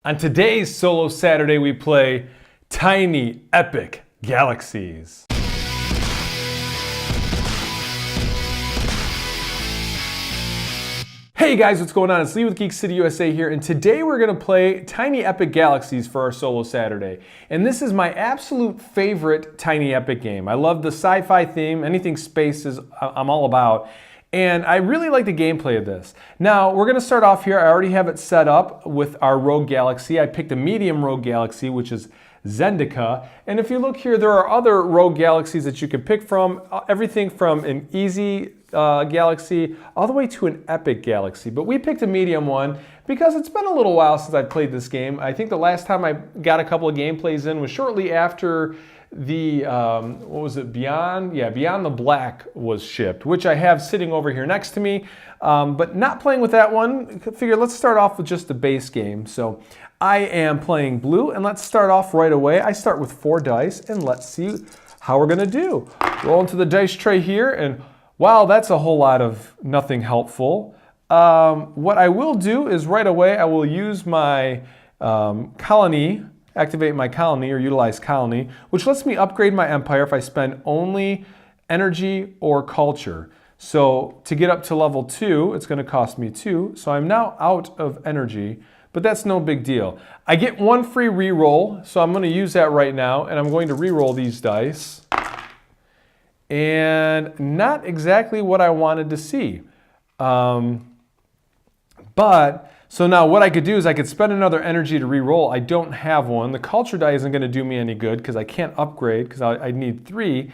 On today's Solo Saturday, we play Tiny Epic Galaxies. Hey guys, what's going on? It's Lee with Geek City USA here, and today we're going to play Tiny Epic Galaxies for our Solo Saturday. And this is my absolute favorite Tiny Epic game. I love the sci-fi theme, anything space is I'm all about. And I really like the gameplay of this. Now, we're going to start off here. I already have it set up with our rogue galaxy. I picked a medium rogue galaxy, which is Zendika. And if you look here, there are other rogue galaxies that you can pick from. Everything from an easy galaxy all the way to an epic galaxy. But we picked a medium one because it's been a little while since I've played this game. I think the last time I got a couple of gameplays in was shortly after the, what was it, Beyond? Yeah, Beyond the Black was shipped, which I have sitting over here next to me. But not playing with that one. Figure let's start off with just the base game. So I am playing blue, and let's start off right away. I start with 4 dice, and let's see how we're gonna do. Roll into the dice tray here, and wow, that's a whole lot of nothing helpful. What I will do is right away, I will use my colony, activate my colony or utilize colony, which lets me upgrade my empire if I spend only energy or culture. So to get up to level 2, it's going to cost me 2. So I'm now out of energy, but that's no big deal. I get 1 free reroll, so I'm going to use that right now, and I'm going to reroll these dice. And not exactly what I wanted to see. So now what I could do is I could spend another energy to re-roll. I don't have one. The culture die isn't going to do me any good because I can't upgrade because I need 3.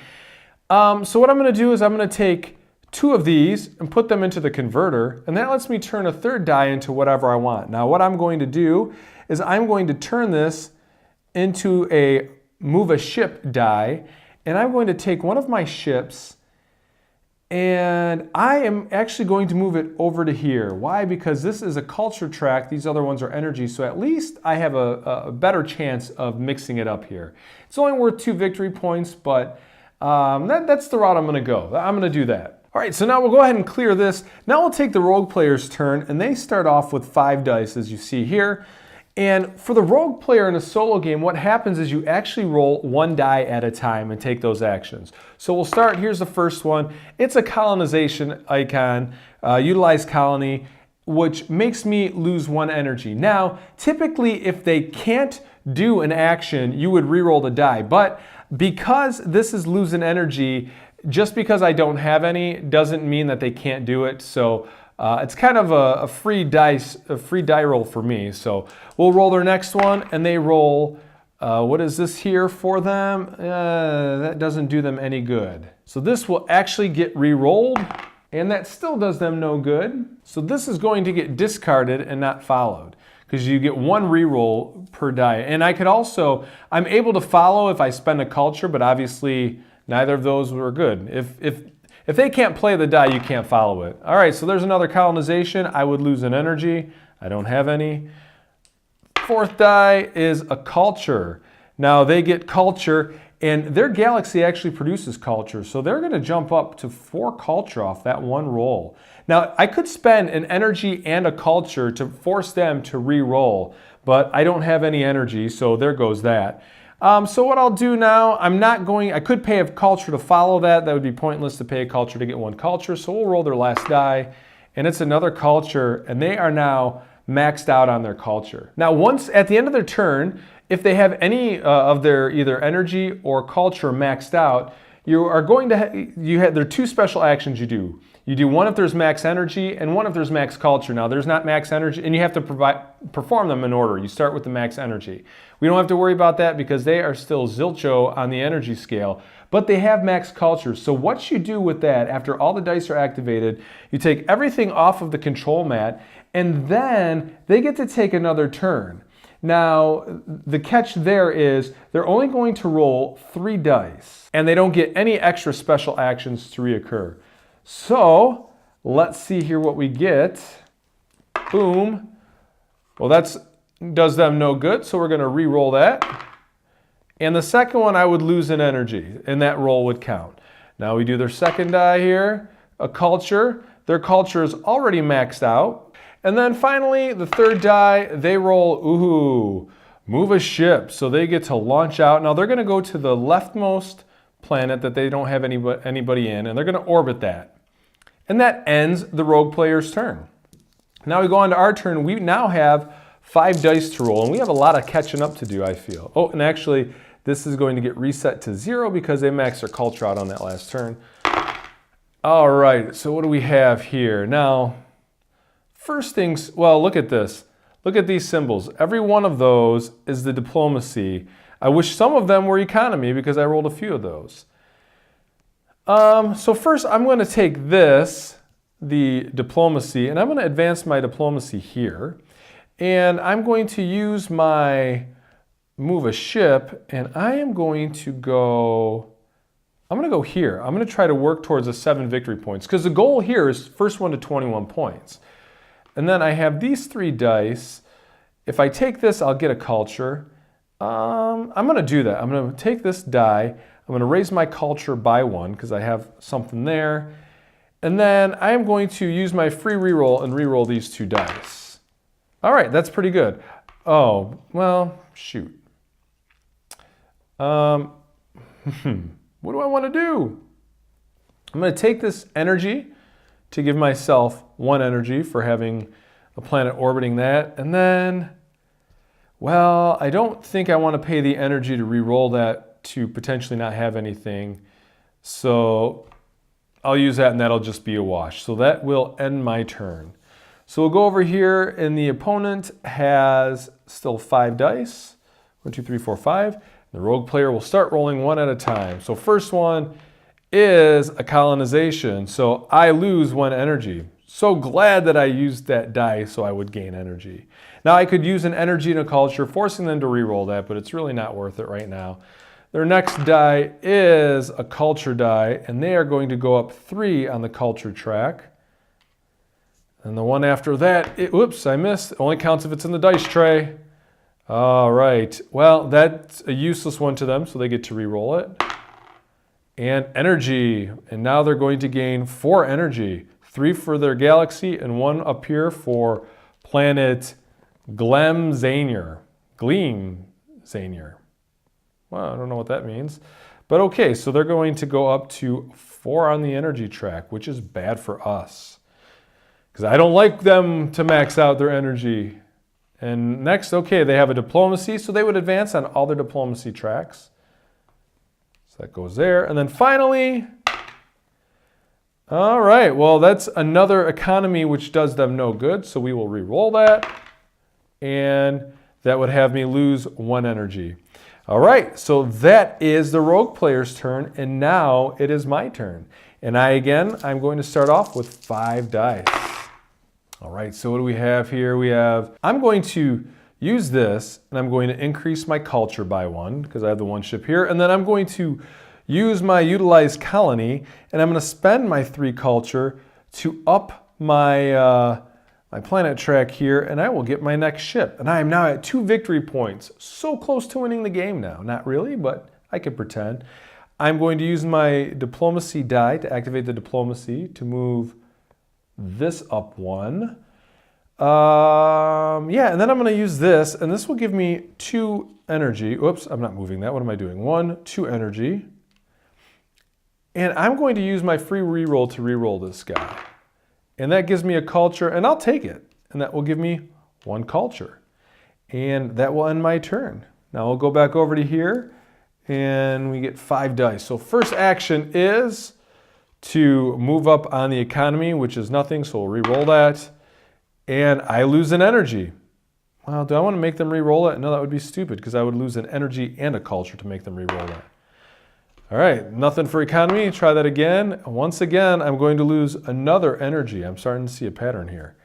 So what I'm going to do is I'm going to take 2 of these and put them into the converter, and that lets me turn a 3rd die into whatever I want. Now what I'm going to do is I'm going to turn this into a move a ship die, and I'm going to take one of my ships and I am actually going to move it over to here. Why? Because this is a culture track. These other ones are energy, so at least I have a better chance of mixing it up here. It's only worth 2 victory points, but that's the route I'm going to go. I'm going to do that. All right, so now we'll go ahead and clear this. Now we'll take the rogue player's turn, and they start off with 5 dice, as you see here. And for the rogue player in a solo game, what happens is you actually roll 1 die at a time and take those actions. So we'll start, here's the first one. It's a colonization icon, utilize colony, which makes me lose 1 energy. Now, typically if they can't do an action, you would reroll the die. But because this is losing energy, just because I don't have any doesn't mean that they can't do it. So it's kind of a free die roll for me. So we'll roll their next one, and they roll, what is this here for them? That doesn't do them any good. So this will actually get re-rolled, and that still does them no good. So this is going to get discarded and not followed, because you get 1 re-roll per die. And I could also, I'm able to follow if I spend a culture, but obviously neither of those were good. If they can't play the die, you can't follow it. All right, so there's another colonization. I would lose an energy. I don't have any. 4th die is a culture. Now they get culture, and their galaxy actually produces culture, so they're going to jump up to 4 culture off that 1 roll. Now I could spend an energy and a culture to force them to re-roll, but I don't have any energy, so there goes that. So what I'll do now, I could pay a culture to follow that. That would be pointless to pay a culture to get 1 culture. So we'll roll their last die, and it's another culture, and they are now maxed out on their culture. Now once at the end of their turn, if they have any of their either energy or culture maxed out, you are going to there are 2 special actions you do. You do 1 if there's max energy and 1 if there's max culture. Now there's not max energy, and you have to perform them in order. You start with the max energy. We don't have to worry about that because they are still zilcho on the energy scale, but they have max culture. So what you do with that, after all the dice are activated, you take everything off of the control mat, and then they get to take another turn. Now, the catch there is they're only going to roll 3 dice, and they don't get any extra special actions to reoccur. So let's see here what we get. Boom. Well, that does them no good, so we're going to re-roll that. And the second one, I would lose an energy, and that roll would count. Now we do their second die here, a culture. Their culture is already maxed out. And then finally, the third die, they roll, ooh, move a ship. So they get to launch out. Now they're going to go to the leftmost planet that they don't have anybody in, and they're going to orbit that. And that ends the rogue player's turn. Now we go on to our turn. We now have 5 dice to roll, and we have a lot of catching up to do, I feel. Oh, and actually, this is going to get reset to 0 because they maxed their culture out on that last turn. All right, so what do we have here? Now, first things, well, look at this. Look at these symbols. Every one of those is the diplomacy. I wish some of them were economy because I rolled a few of those. So first, I'm going to take this, the diplomacy, and I'm going to advance my diplomacy here. And I'm going to use my move a ship, and I am going to go, I'm going to go here. I'm going to try to work towards the 7 victory points because the goal here is first one to 21 points. And then I have these 3 dice. If I take this, I'll get a culture. I'm going to do that. I'm going to take this die. I'm going to raise my culture by 1 because I have something there. And then I am going to use my free reroll and reroll these 2 dice. All right, that's pretty good. Oh, well, shoot. What do I want to do? I'm going to take this energy to give myself 1 energy for having a planet orbiting that. And then, well, I don't think I want to pay the energy to re-roll that to potentially not have anything. So I'll use that and that'll just be a wash. So that will end my turn. So we'll go over here and the opponent has still 5 dice. 1, 2, 3, 4, 5. The rogue player will start rolling 1 at a time. So first one is a colonization. So I lose 1 energy. So glad that I used that die so I would gain energy. Now I could use an energy and a culture, forcing them to re-roll that, but it's really not worth it right now. Their next die is a culture die, and they are going to go up 3 on the culture track. And the one after that, whoops, I missed. It only counts if it's in the dice tray. All right, well, that's a useless one to them, so they get to re-roll it. And energy, and now they're going to gain 4 energy. 3 for their galaxy, and 1 up here for planet Glemzanier. Glemzanier. Well, I don't know what that means. But okay, so they're going to go up to 4 on the energy track, which is bad for us. Because I don't like them to max out their energy. And next, okay, they have a diplomacy, so they would advance on all their diplomacy tracks. So that goes there. And then finally, all right, well, that's another economy which does them no good, so we will re-roll that. And that would have me lose 1 energy. All right, so that is the rogue player's turn, and now it is my turn. And I'm going to start off with 5 dice. All right, so what do we have here? I'm going to use this, and I'm going to increase my culture by 1, because I have the 1 ship here, and then I'm going to use my utilized colony, and I'm going to spend my 3 culture to up my my planet track here, and I will get my next ship. And I am now at 2 victory points. So close to winning the game now. Not really, but I can pretend. I'm going to use my diplomacy die to activate the diplomacy to move this up 1. Yeah, and then I'm going to use this, and this will give me 2 energy. Oops, I'm not moving that. What am I doing? 1, 2 energy. And I'm going to use my free reroll to reroll this guy. And that gives me a culture, and I'll take it. And that will give me 1 culture. And that will end my turn. Now we'll go back over to here, and we get 5 dice. So first action is to move up on the economy, which is nothing, so we'll re-roll that. And I lose an energy. Well, do I want to make them re-roll it? No, that would be stupid, because I would lose an energy and a culture to make them re-roll that. All right, nothing for economy. Try that again. Once again, I'm going to lose another energy. I'm starting to see a pattern here.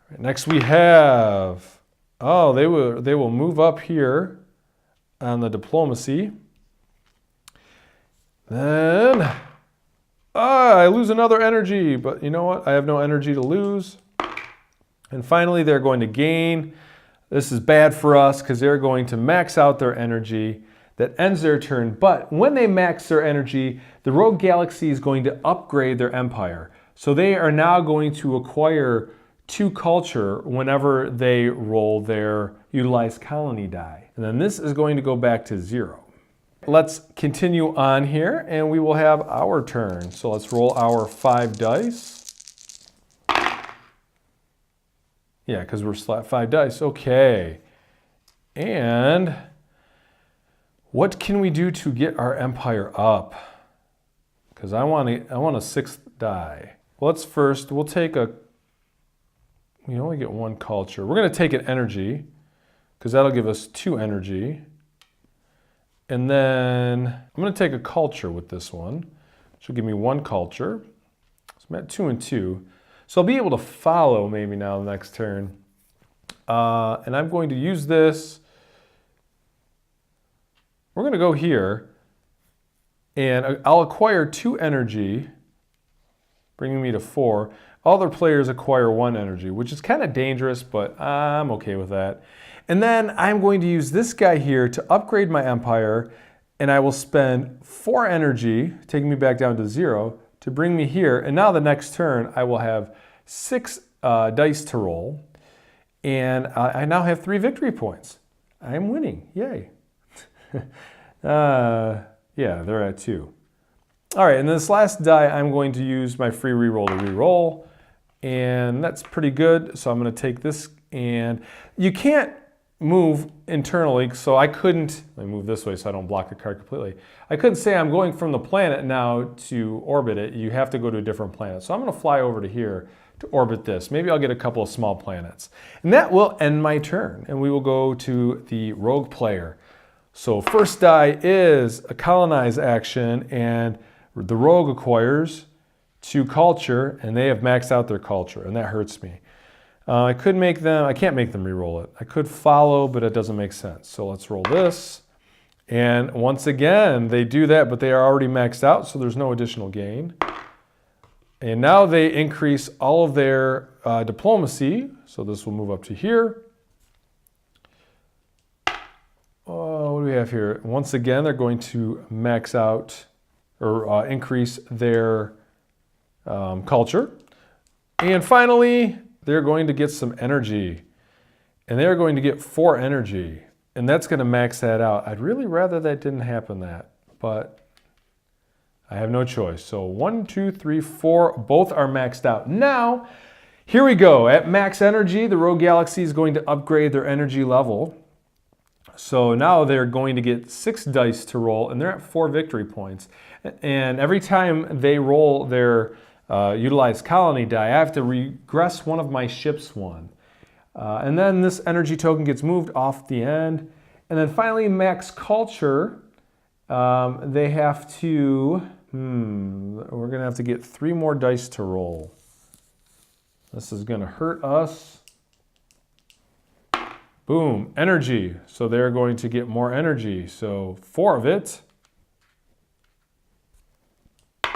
All right, next we have, oh, they will move up here on the diplomacy. Then, I lose another energy, but you know what? I have no energy to lose. And finally, they're going to gain. This is bad for us because they're going to max out their energy. That ends their turn, but when they max their energy, the rogue galaxy is going to upgrade their empire. So they are now going to acquire 2 culture whenever they roll their utilized colony die. And then this is going to go back to 0. Let's continue on here and we will have our turn. So let's roll our 5 dice. Yeah, because we're slap 5 dice. Okay. And what can we do to get our empire up? Because I want a 6th die. We'll take we only get 1 culture. We're going to take an energy because that'll give us 2 energy. And then I'm going to take a culture with this one, which will give me 1 culture. So I'm at 2 and 2. So I'll be able to follow maybe now the next turn. And I'm going to use this. We're going to go here. And I'll acquire 2 energy, bringing me to 4. Other players acquire 1 energy, which is kind of dangerous, but I'm okay with that. And then I'm going to use this guy here to upgrade my empire, and I will spend 4 energy, taking me back down to 0, to bring me here. And now the next turn, I will have 6 dice to roll, and I now have 3 victory points. I'm winning, yay. Yeah, they're at 2. All right, and this last die, I'm going to use my free reroll to reroll, and that's pretty good. So I'm going to take this, and you can't move internally, so I couldn't, let me move this way so I don't block the card completely. I couldn't say I'm going from the planet now to orbit it. You have to go to a different planet. So I'm going to fly over to here to orbit this. Maybe I'll get a couple of small planets. And that will end my turn, and we will go to the rogue player. So first die is a colonize action, and the rogue acquires 2 culture, and they have maxed out their culture, and that hurts me. I can't make them reroll it. I could follow, but it doesn't make sense. So let's roll this. And once again, they do that, but they are already maxed out, so there's no additional gain. And now they increase all of their diplomacy. So this will move up to here. What do we have here? Once again, they're going to max out or increase their culture. And finally, they're going to get some energy. And they're going to get 4 energy. And that's going to max that out. I'd really rather that didn't happen but I have no choice. So 1, 2, 3, 4, both are maxed out. Now, here we go. At max energy, the Rogue Galaxy is going to upgrade their energy level. So now they're going to get 6 dice to roll, and they're at 4 victory points. And every time they roll their utilized colony die, I have to regress one of my ships 1. And then this energy token gets moved off the end. And then finally, max culture, they have to, we're going to have to get 3 more dice to roll. This is going to hurt us. Boom, energy. So they're going to get more energy. So 4 of it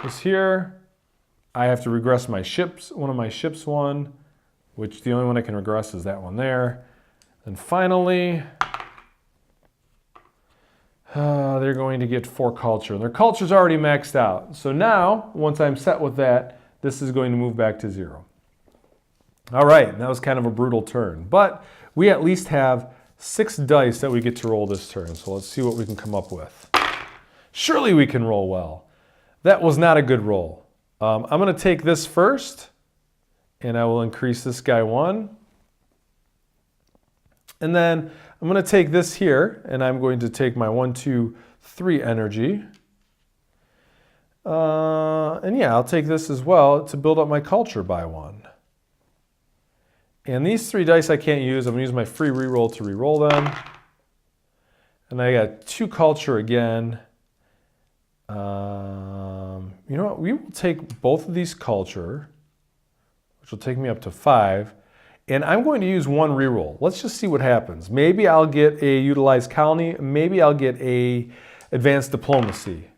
is here. I have to regress my ships, one of my ships 1, which the only one I can regress is that one there. And finally, they're going to get 4 culture. Their culture's already maxed out. So now, once I'm set with that, this is going to move back to 0. All right, that was kind of a brutal turn, but we at least have 6 dice that we get to roll this turn. So let's see what we can come up with. Surely we can roll well. That was not a good roll. I'm going to take this first, and I will increase this guy 1. And then I'm going to take this here, and I'm going to take my 1, 2, 3 energy. And yeah, I'll take this as well to build up my culture by 1. And these 3 dice I can't use. I'm going to use my free reroll to reroll them. And I got 2 culture again. You know what? We will take both of these culture, which will take me up to 5. And I'm going to use 1 reroll. Let's just see what happens. Maybe I'll get a utilized colony. Maybe I'll get a advanced diplomacy.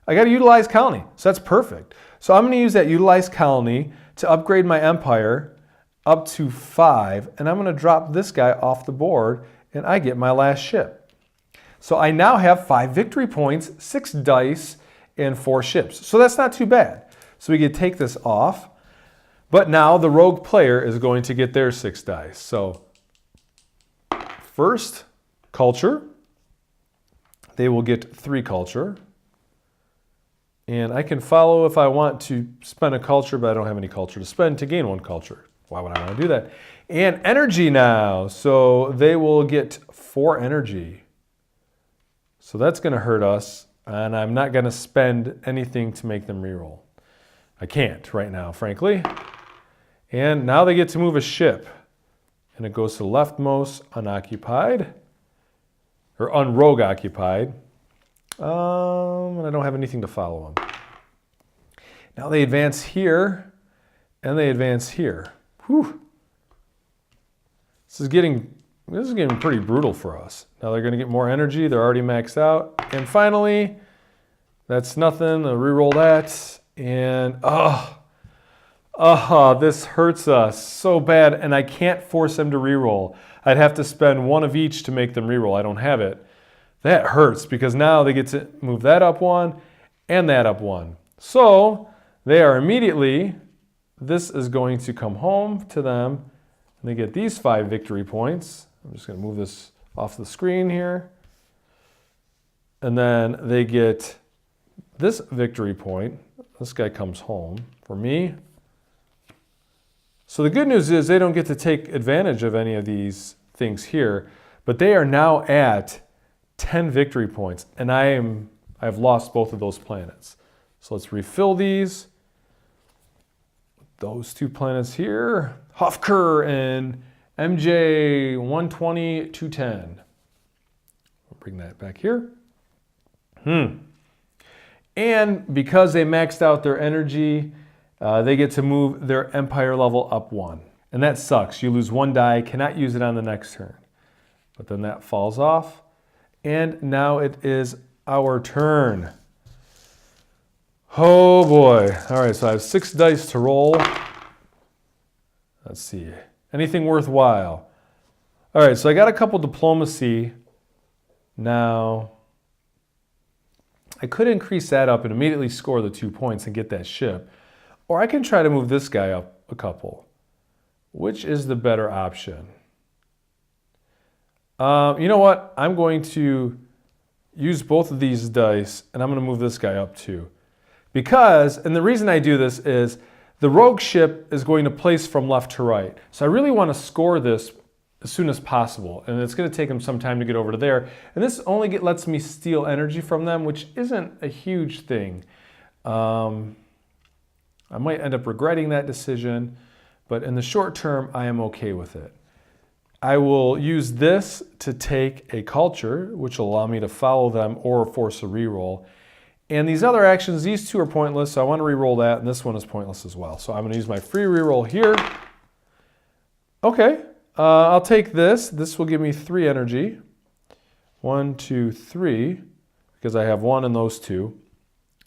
I got a utilized colony, so that's perfect. So I'm going to use that utilized colony to upgrade my empire up to 5, and I'm going to drop this guy off the board, and I get my last ship. So I now have 5 victory points, 6 dice, and 4 ships. So that's not too bad. So we can take this off. But now the rogue player is going to get their 6 dice. So first, culture. They will get 3 culture. And I can follow if I want to spend a culture, but I don't have any culture to spend to gain 1 culture. Why would I want to do that? And energy now. So they will get 4 energy. So that's going to hurt us. And I'm not going to spend anything to make them reroll. I can't right now, frankly. And now they get to move a ship. And it goes to the leftmost unoccupied. Or unrogue occupied. And I don't have anything to follow them. Now they advance here. And they advance here. Whew. This is getting pretty brutal for us. Now they're going to get more energy. They're already maxed out. And finally, that's nothing. I'll reroll that. And, this hurts us so bad. And I can't force them to reroll. I'd have to spend 1 of each to make them reroll. I don't have it. That hurts because now they get to move that up 1 and that up 1. So they are immediately, this is going to come home to them. And they get these 5 victory points. I'm just going to move this off the screen here. And then they get this victory point. This guy comes home for me. So the good news is they don't get to take advantage of any of these things here, but they are now at 10 victory points, and I've lost both of those planets. So let's refill these. Those 2 planets here, Hofker and MJ 120, 210. We'll bring that back here. And because they maxed out their energy, they get to move their empire level up 1. And that sucks. You lose 1 die, cannot use it on the next turn. But then that falls off. And now it is our turn. Oh boy. All right, so I have 6 dice to roll. Let's see. Anything worthwhile? All right, so I got a couple diplomacy. Now, I could increase that up and immediately score the 2 points and get that ship. Or I can try to move this guy up a couple. Which is the better option? You know what? I'm going to use both of these dice, and I'm going to move this guy up too. Because, and the reason I do this is, the rogue ship is going to place from left to right. So I really want to score this as soon as possible. And it's going to take them some time to get over to there. And this only lets me steal energy from them, which isn't a huge thing. I might end up regretting that decision, but in the short term, I am okay with it. I will use this to take a culture, which will allow me to follow them or force a reroll. And these other actions, these 2 are pointless, so I want to reroll that, and this one is pointless as well. So I'm going to use my free reroll here. Okay, I'll take this. This will give me 3 energy. 1, 2, 3, because I have 1 in those 2.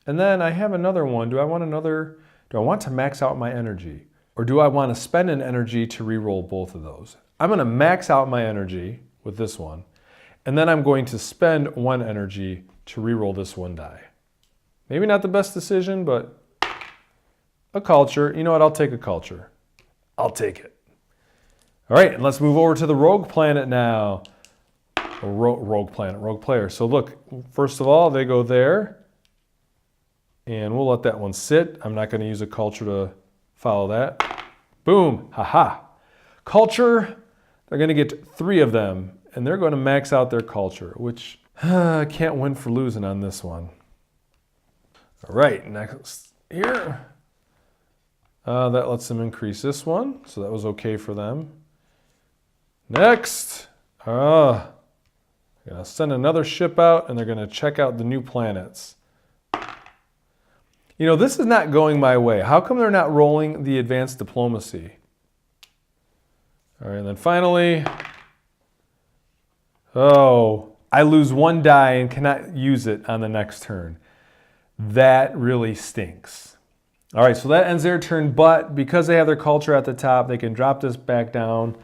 And then I have another one. Do I want to max out my energy? Or do I want to spend an energy to reroll both of those? I'm going to max out my energy with this one, and then I'm going to spend 1 energy to reroll this 1 die. Maybe not the best decision, but a culture. You know what? I'll take a culture. I'll take it. All right, and let's move over to the rogue planet now. Rogue planet, rogue player. So look, first of all, they go there, and we'll let that one sit. I'm not going to use a culture to follow that. Boom, haha. Culture. They're going to get 3 of them, and they're going to max out their culture, which I can't win for losing on this one. All right, next here. That lets them increase this one, so that was okay for them. Next, I'm going to send another ship out, and they're going to check out the new planets. You know, this is not going my way. How come they're not rolling the advanced diplomacy? All right, and then finally, I lose 1 die and cannot use it on the next turn. That really stinks. All right, so that ends their turn, but because they have their culture at the top, they can drop this back down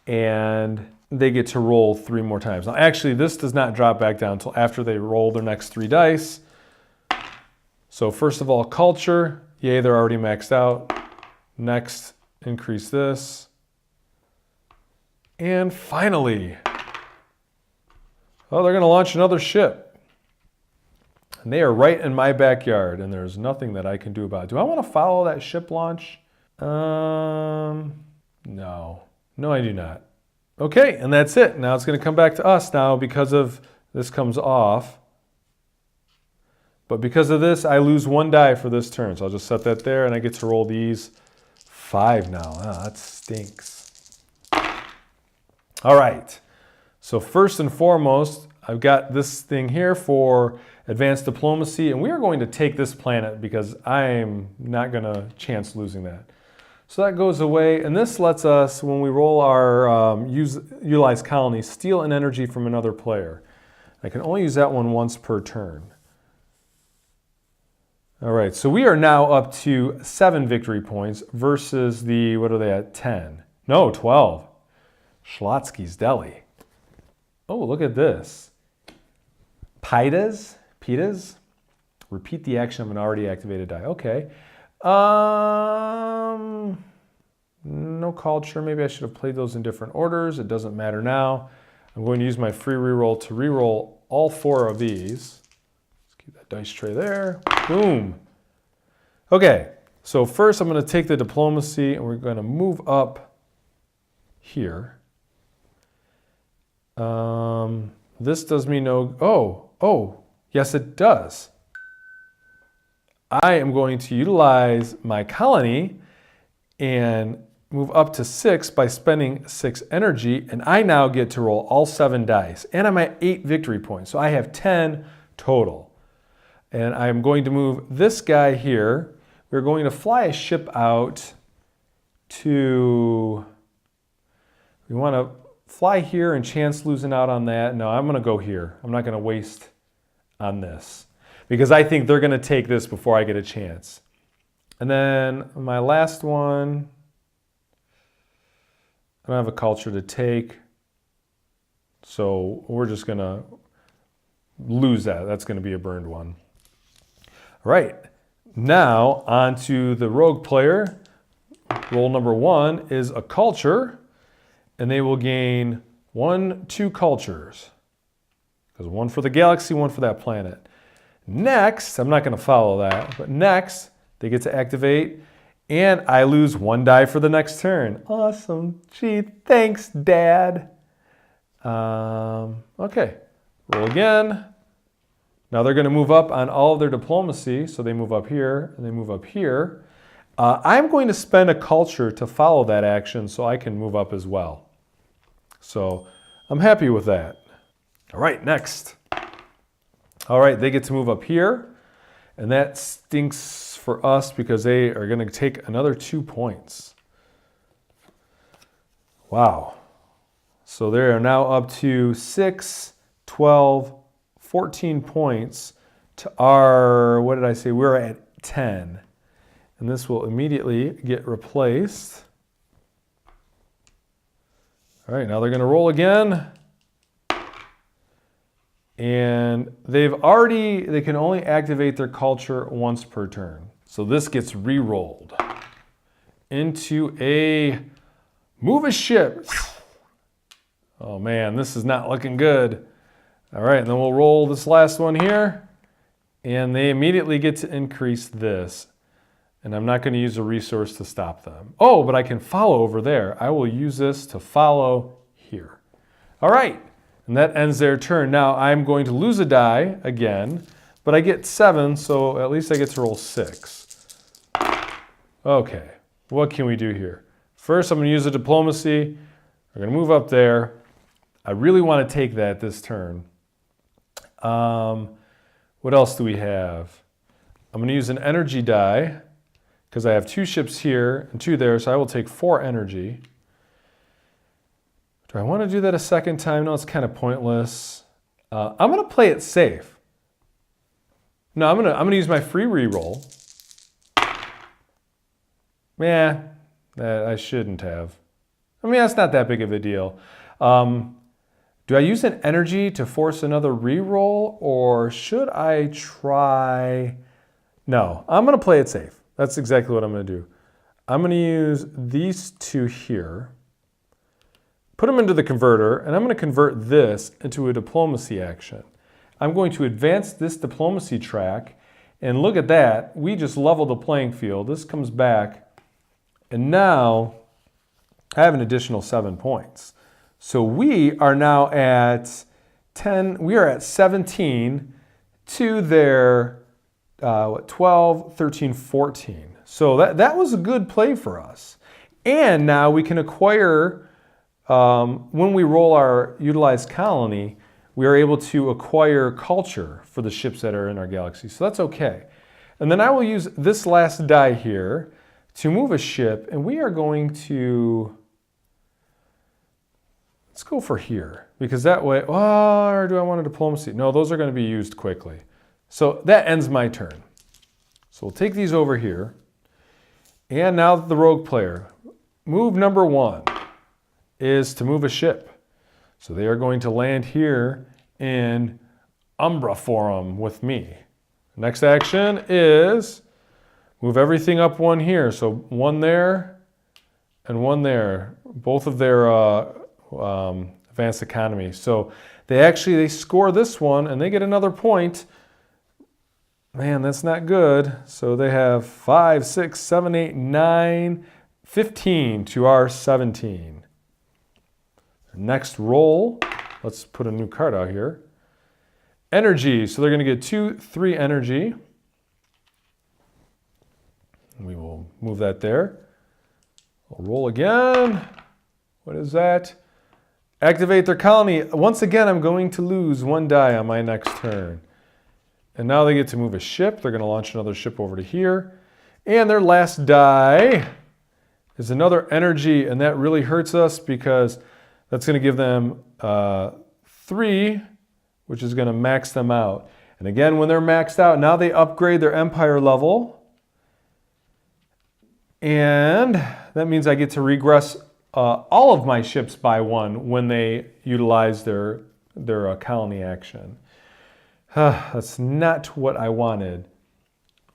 and they get to roll 3 more times. Now, actually, this does not drop back down until after they roll their next 3 dice. So first of all, culture. Yay, they're already maxed out. Next, increase this. And finally, oh, they're going to launch another ship. And they are right in my backyard, and there's nothing that I can do about it. Do I want to follow that ship launch? No. No, I do not. Okay, and that's it. Now it's going to come back to us now because of this comes off. But because of this, I lose 1 die for this turn. So I'll just set that there, and I get to roll these 5 now. Oh, that stinks. All right. So first and foremost, I've got this thing here for advanced diplomacy, and we are going to take this planet because I'm not going to chance losing that. So that goes away, and this lets us, when we roll our utilize colony, steal an energy from another player. I can only use that one once per turn. All right, so we are now up to 7 victory points versus the, what are they at, 10? No, 12. Schlotsky's Deli. Oh, look at this. Pitas? Repeat the action of an already activated die. Okay. No culture. Maybe I should have played those in different orders. It doesn't matter now. I'm going to use my free reroll to reroll all 4 of these. Let's keep that dice tray there. Boom. Okay, so first I'm going to take the diplomacy and we're going to move up here. This does me no... Oh, yes it does. I am going to utilize my colony and move up to 6 by spending 6 energy, and I now get to roll all 7 dice. And I'm at 8 victory points, so I have 10 total. And I'm going to move this guy here. We're going to fly a ship out to... We want to fly here and chance losing out on that. No, I'm going to go here. I'm not going to waste on this, because I think they're going to take this before I get a chance. And then my last one, I don't have a culture to take, so we're just going to lose that. That's going to be a burned one. All right, now on to the rogue player. Roll number 1 is a culture, and they will gain 2 cultures. Because 1 for the galaxy, 1 for that planet. Next, I'm not going to follow that, but next, they get to activate, and I lose 1 die for the next turn. Awesome. Gee, thanks, Dad. Okay, roll again. Now they're going to move up on all of their diplomacy, so they move up here, and they move up here. I'm going to spend a culture to follow that action so I can move up as well. So I'm happy with that. All right, next. All right, they get to move up here, and that stinks for us because they are going to take another 2 points. Wow. So they are now up to 6, 12, 14 points to our, what did I say? We're at 10. And this will immediately get replaced. All right, now they're going to roll again. And they can only activate their culture once per turn. So this gets re-rolled into a move a ship. Oh man, this is not looking good. All right, and then we'll roll this last one here. And they immediately get to increase this. And I'm not going to use a resource to stop them. Oh, but I can follow over there. I will use this to follow here. All right. And that ends their turn. Now I'm going to lose a die again, but I get 7, so at least I get to roll 6. Okay, what can we do here? First, I'm going to use a diplomacy. We're going to move up there. I really want to take that this turn. What else do we have? I'm going to use an energy die because I have 2 ships here and 2 there, so I will take 4 energy. Do I want to do that a second time? No, it's kind of pointless. I'm going to play it safe. No, I'm going to use my free reroll. Yeah, I shouldn't have. I mean, that's not that big of a deal. Do I use an energy to force another reroll, or should I try? No, I'm going to play it safe. That's exactly what I'm going to do. I'm going to use these two here, put them into the converter, and I'm going to convert this into a diplomacy action. I'm going to advance this diplomacy track, and look at that. We just leveled the playing field. This comes back, and now I have an additional 7 points. So we are now at 10, we are at 17 to their 12, 13, 14. So that was a good play for us. And now we can acquire, when we roll our utilized colony, we are able to acquire culture for the ships that are in our galaxy. So that's okay. And then I will use this last die here to move a ship, and we are going to, let's go for here, because that way, oh, or do I want a diplomacy? No, those are going to be used quickly. So that ends my turn. So we'll take these over here. And now the rogue player, move number 1 is to move a ship. So they are going to land here in Umbra Forum with me. Next action is move everything up 1 here. So 1 there and 1 there. Both of their advanced economy. So they score this one and they get another point. Man, that's not good. So they have 5, 6, 7, 8, 9, 15 to our 17. Next roll, let's put a new card out here. Energy, so they're going to get 2, 3 energy. We will move that there. We'll roll again. What is that? Activate their colony. Once again, I'm going to lose 1 die on my next turn. And now they get to move a ship. They're going to launch another ship over to here. And their last die is another energy, and that really hurts us because that's going to give them 3, which is going to max them out. And again, when they're maxed out, now they upgrade their empire level. And that means I get to regress all of my ships by 1 when they utilize their colony action. That's not what I wanted.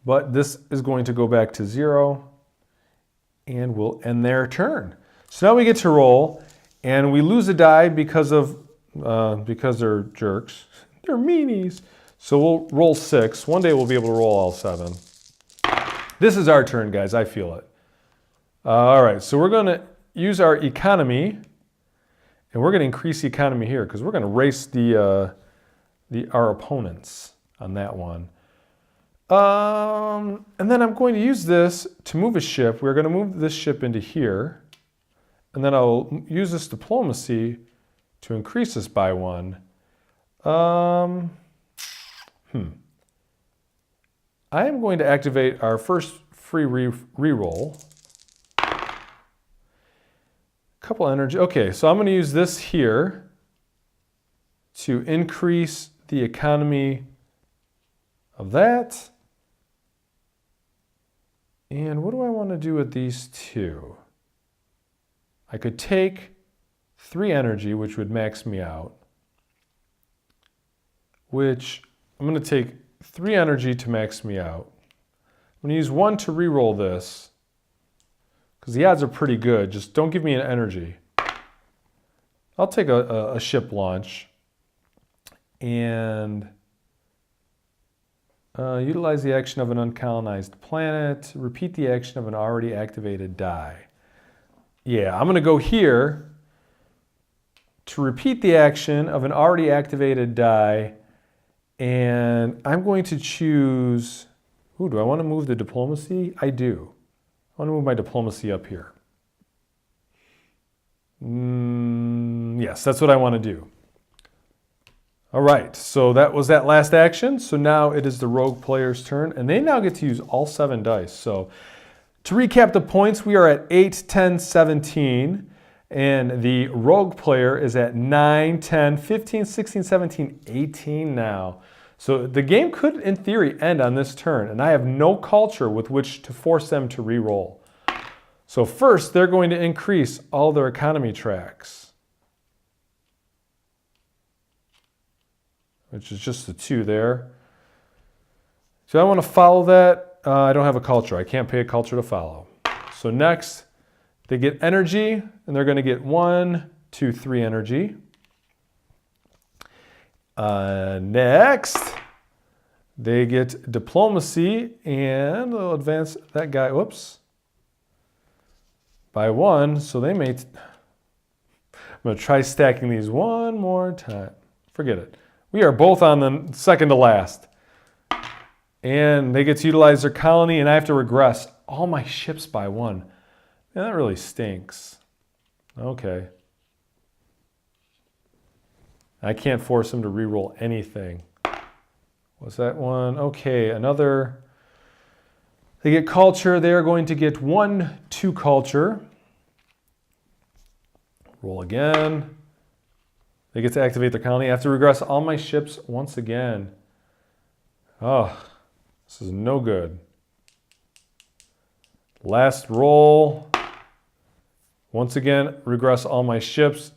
But this is going to go back to 0, and we'll end their turn. So now we get to roll. And we lose a die because they're jerks. They're meanies. So we'll roll 6. One day we'll be able to roll all 7. This is our turn, guys. I feel it. All right, so we're going to use our economy, and we're going to increase the economy here because we're going to race our opponents on that one. And then I'm going to use this to move a ship. We're going to move this ship into here. And then I'll use this diplomacy to increase this by 1. I am going to activate our first free reroll. Couple energy. Okay, so I'm going to use this here to increase the economy of that. And what do I want to do with these 2? I could take 3 energy, which would max me out, which I'm going to take 3 energy to max me out. I'm going to use 1 to reroll this because the odds are pretty good. Just don't give me an energy. I'll take a ship launch and utilize the action of an uncolonized planet. Repeat the action of an already activated die. Yeah, I'm going to go here to repeat the action of an already activated die, and I'm going to choose, do I want to move the diplomacy? I do. I want to move my diplomacy up here. Yes, that's what I want to do. All right, so that was that last action. So now it is the rogue player's turn, and they now get to use all 7 dice. So to recap the points, we are at 8, 10, 17, and the rogue player is at 9, 10, 15, 16, 17, 18 now. So the game could, in theory, end on this turn, and I have no culture with which to force them to re-roll. So first, they're going to increase all their economy tracks, which is just the 2 there. So I want to follow that. I don't have a culture. I can't pay a culture to follow. So next, they get energy, and they're going to get 1, 2, 3 energy. Next, they get diplomacy, and they'll advance that guy, whoops, by 1. So they may, I'm going to try stacking these one more time. Forget it. We are both on the second to last. And they get to utilize their colony, and I have to regress all my ships by 1. Man, that really stinks. Okay. I can't force them to reroll anything. Was that one? Okay, another. They get culture. They are going to get 1, 2 culture. Roll again. They get to activate their colony. I have to regress all my ships once again. Oh, this is no good. Last roll. Once again, regress all my ships.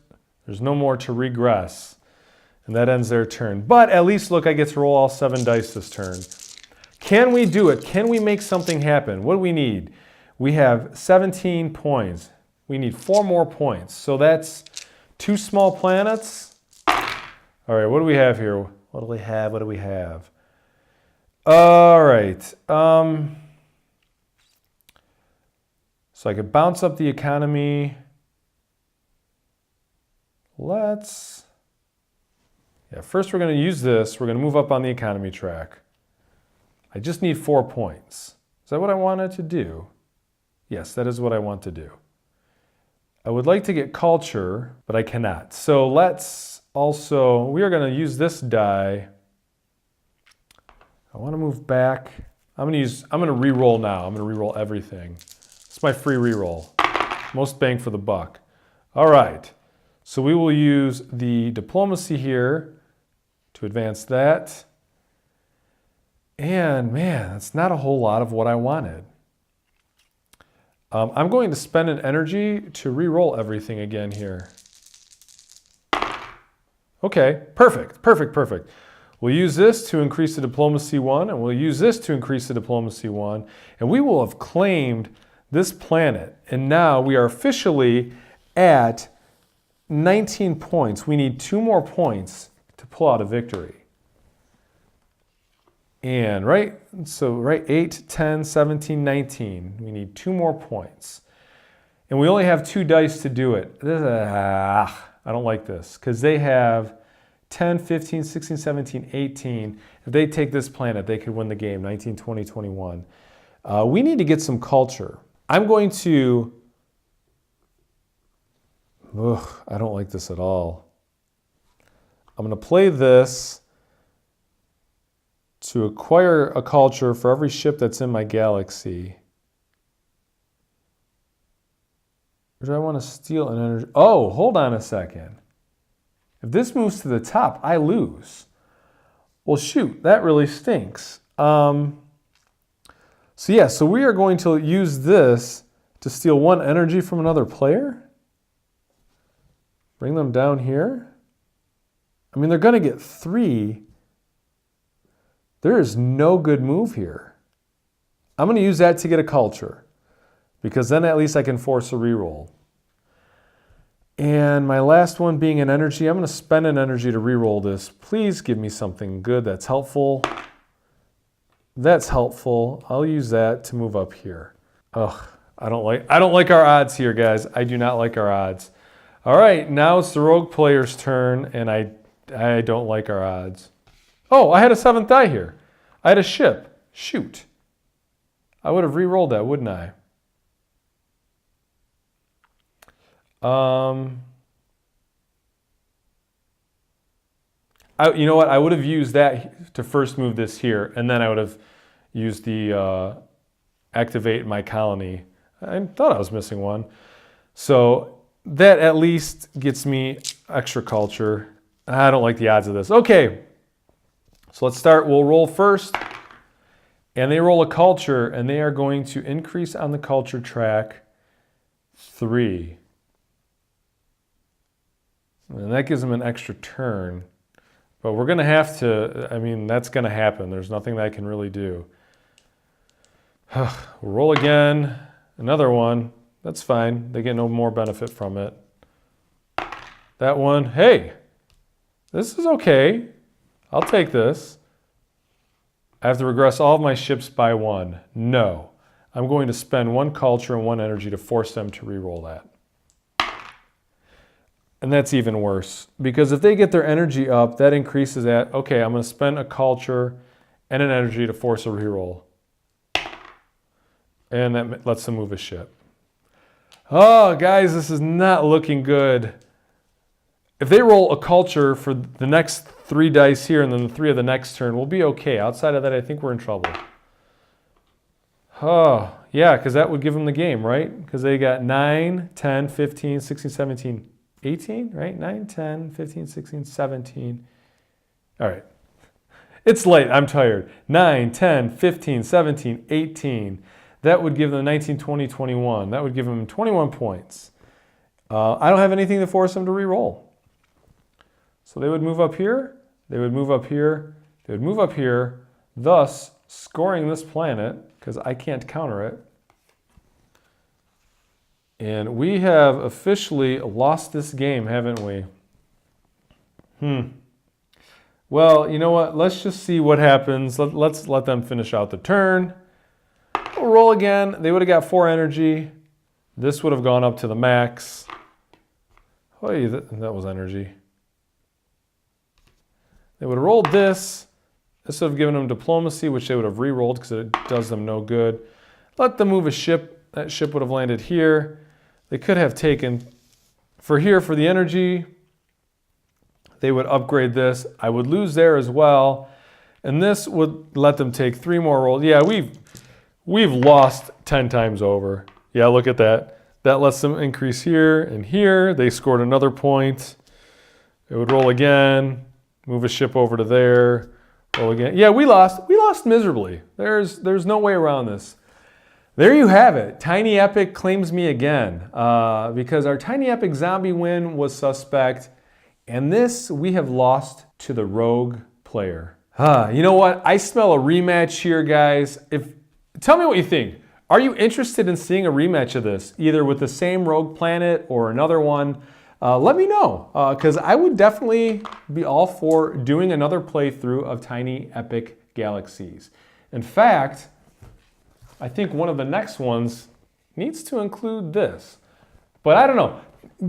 There's no more to regress. And that ends their turn. But at least, look, I get to roll all 7 dice this turn. Can we do it? Can we make something happen? What do we need? We have 17 points. We need 4 more points. So that's 2 small planets. All right, what do we have here? What do we have? What do we have? All right. So I could bounce up the economy. First we're going to use this. We're going to move up on the economy track. I just need 4 points. Is that what I wanted to do? Yes, that is what I want to do. I would like to get culture, but I cannot. So let's also, we are going to use this die. I want to move back. I'm going to re-roll now. I'm going to re-roll everything. It's my free re-roll. Most bang for the buck. All right. So we will use the diplomacy here to advance that. And man, that's not a whole lot of what I wanted. I'm going to spend an energy to re-roll everything again here. Okay, perfect. We'll use this to increase the diplomacy 1, and we'll use this to increase the diplomacy 1, and we will have claimed this planet. And now we are officially at 19 points. We need 2 more points to pull out a victory. And right, 8, 10, 17, 19. We need 2 more points. And we only have 2 dice to do it. I don't like this, because they have 10, 15, 16, 17, 18. If they take this planet, they could win the game, 19, 20, 21. We need to get some culture. I'm going to... I don't like this at all. I'm going to play this to acquire a culture for every ship that's in my galaxy. Or do I want to steal an energy? Oh, hold on a second. If this moves to the top, I lose. Well, shoot, that really stinks. So we are going to use this to steal 1 energy from another player. Bring them down here. I mean, they're going to get 3. There is no good move here. I'm going to use that to get a culture, because then at least I can force a reroll. And my last one being an energy, I'm going to spend an energy to reroll this. Please give me something good that's helpful. That's helpful. I'll use that to move up here. Ugh, I don't like our odds here, guys. I do not like our odds. All right, now it's the rogue player's turn, and I don't like our odds. Oh, I had a 7th die here. I had a ship. Shoot. I would have re-rolled that, wouldn't I? You know what? I would have used that to first move this here, and then I would have used the activate my colony. I thought I was missing one. So that at least gets me extra culture. I don't like the odds of this. Okay. So let's start. We'll roll first, and they roll a culture, and they are going to increase on the culture track 3. And that gives them an extra turn. But we're going to have to, that's going to happen. There's nothing that I can really do. We'll roll again, Another one. That's fine. They get no more benefit from it. That one. Hey, this is okay. I'll take this. I have to regress all of my ships by 1. No. I'm going to spend 1 culture and 1 energy to force them to reroll that. And that's even worse. Because if they get their energy up, that increases that. Okay, I'm going to spend a culture and an energy to force a reroll. And that lets them move a ship. Oh, guys, this is not looking good. If they roll a culture for the next 3 dice here and then the 3 of the next turn, we'll be okay. Outside of that, I think we're in trouble. Oh, yeah, because that would give them the game, right? Because they got 9, 10, 15, 16, 17, 18, right? 9, 10, 15, 16, 17. All right. It's late. I'm tired. 9, 10, 15, 17, 18. That would give them 19, 20, 21. That would give them 21 points. I don't have anything to force them to re-roll. So they would move up here. They would move up here. They would move up here, thus scoring this planet, because I can't counter it. And we have officially lost this game, haven't we? Well, you know what? Let's just see what happens. Let's let them finish out the turn. We'll roll again. They would have got 4 energy. This would have gone up to the max. Oh, that was energy. They would have rolled this. This would have given them diplomacy, which they would have re-rolled because it does them no good. Let them move a ship. That ship would have landed here. They could have taken, for here, for the energy, they would upgrade this. I would lose there as well. And this would let them take 3 more rolls. Yeah, we've lost 10 times over. Yeah, look at that. That lets them increase here and here. They scored another point. It would roll again, move a ship over to there, roll again. Yeah, we lost. We lost miserably. There's no way around this. There you have it. Tiny Epic claims me again because our Tiny Epic zombie win was suspect, and this we have lost to the rogue player. You know what? I smell a rematch here, guys. Tell me what you think. Are you interested in seeing a rematch of this, either with the same rogue planet or another one? Let me know, because I would definitely be all for doing another playthrough of Tiny Epic Galaxies. In fact, I think one of the next ones needs to include this. But I don't know.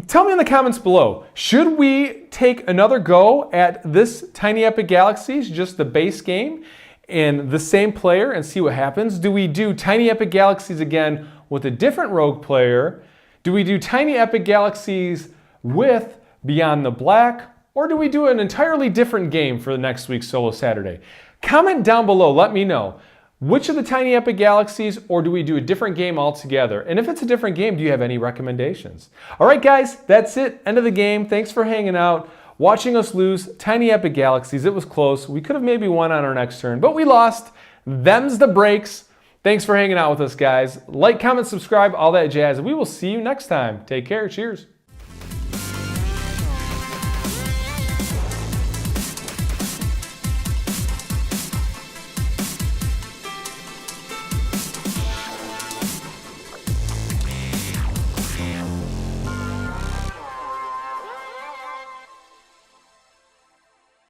Tell me in the comments below, should we take another go at this Tiny Epic Galaxies, just the base game, and the same player and see what happens? Do we do Tiny Epic Galaxies again with a different rogue player? Do we do Tiny Epic Galaxies with Beyond the Black? Or do we do an entirely different game for the next week's Solo Saturday? Comment down below, let me know. Which of the Tiny Epic Galaxies, or do we do a different game altogether? And if it's a different game, do you have any recommendations? All right, guys, that's it. End of the game. Thanks for hanging out, watching us lose Tiny Epic Galaxies. It was close. We could have maybe won on our next turn, but we lost. Them's the breaks. Thanks for hanging out with us, guys. Like, comment, subscribe, all that jazz. We will see you next time. Take care. Cheers.